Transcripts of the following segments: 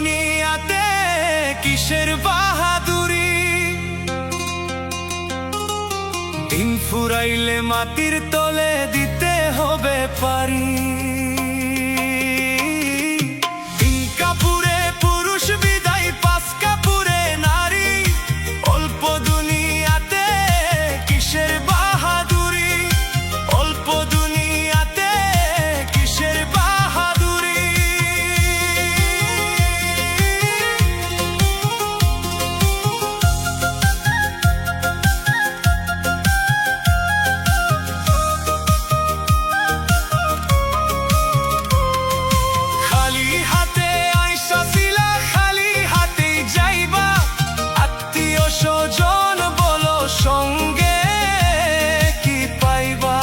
দুনিয়াতে কিসের বাহাদুরি, দিন ফুরাইলে মাটির তলে দিতে হবে পারি। তিন কাপুরে পুরুষ বিদায়, পাঁচ কাপুরে নারী, অল্প দুনিয়াতে কিসের বাহাদুরি, অল্প দুনিয়াতে কিসের বাহাদুরি। খালি হাতে আইসা ছিলা, খালি হাতেই যাইবা, আত্মীয় স্বজন বলো সঙ্গে কি পাইবা।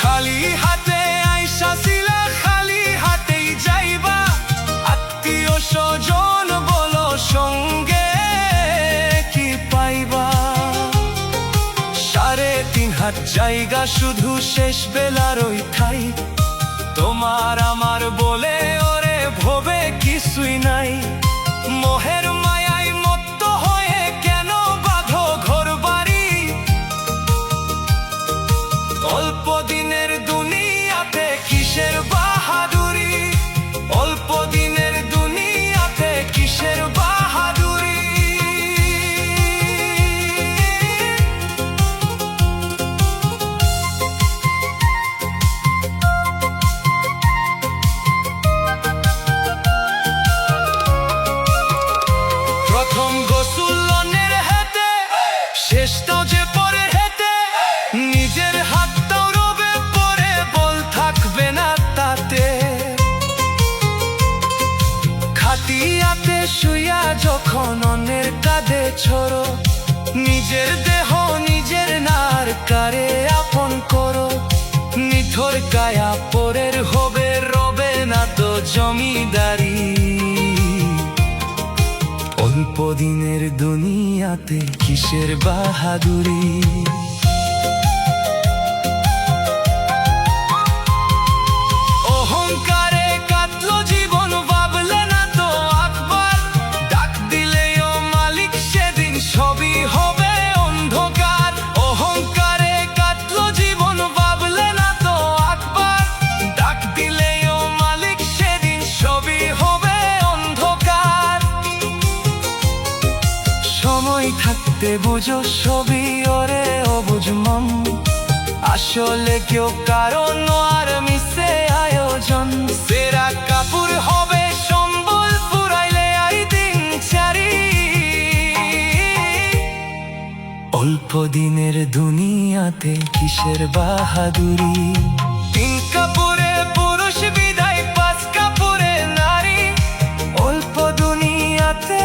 খালি হাতে আইসা ছিলা, খালি হাতেই যাইবা, আত্মীয় স্বজন বলো সঙ্গে কি পাইবা। 3.5 হাত জায়গা শুধু শেষ বেলার ওই ঠাই, তোমার আমার বলে ওরে ভবে কিছুই নাই। মোহের মায়ায় মত্ত হয়ে কেন বাঁধো ঘর বাড়ি, অল্প দিনের দুনিয়াতে কিসের বাহাদুরি, অল্প দিনের দুনিয়াতে কিসের বাহাদুরি। প্রথম গোসল লনের হেতে, শেষটাও যে পরে হেতে, নিজের হাতটাও রবে পরে, বল থাকবে না তাতে। খাটিয়াতে শুইয়া যখন অন্যের কাঁধে ছড়ো, নিজের দেহ নিজের নার কারে আপন করো। নিথর কায়া পরের হবে, রবে না তো জমিদারি। অল্প দিনের দুনিয়াতে কিসের বাহাদুরি। অহংকারে কাটলো জীবন, ভাবলে না তো একবার, ডাক দিলেও মালিক সেদিন সবই হবে অন্ধকার। অহংকারে কাটলো জীবন, ভাবলে না তো একবার, ডাক দিলেও মালিক সেদিন সবই হবে অন্ধকার। সময় থাকতে বুঝো সবই ওরে অবুঝ মন, আসলে কেউ কারণ আর মিশে আয়োজন। সেরা কাপুর হবে সম্বল, ফুরাইলে আই দিন চারি, অল্প দিনের দুনিয়াতে কিসের বাহাদুরি। 3 কাপুরে পুরুষ বিদায়, 5 কাপুরে নারী, অল্প দুনিয়াতে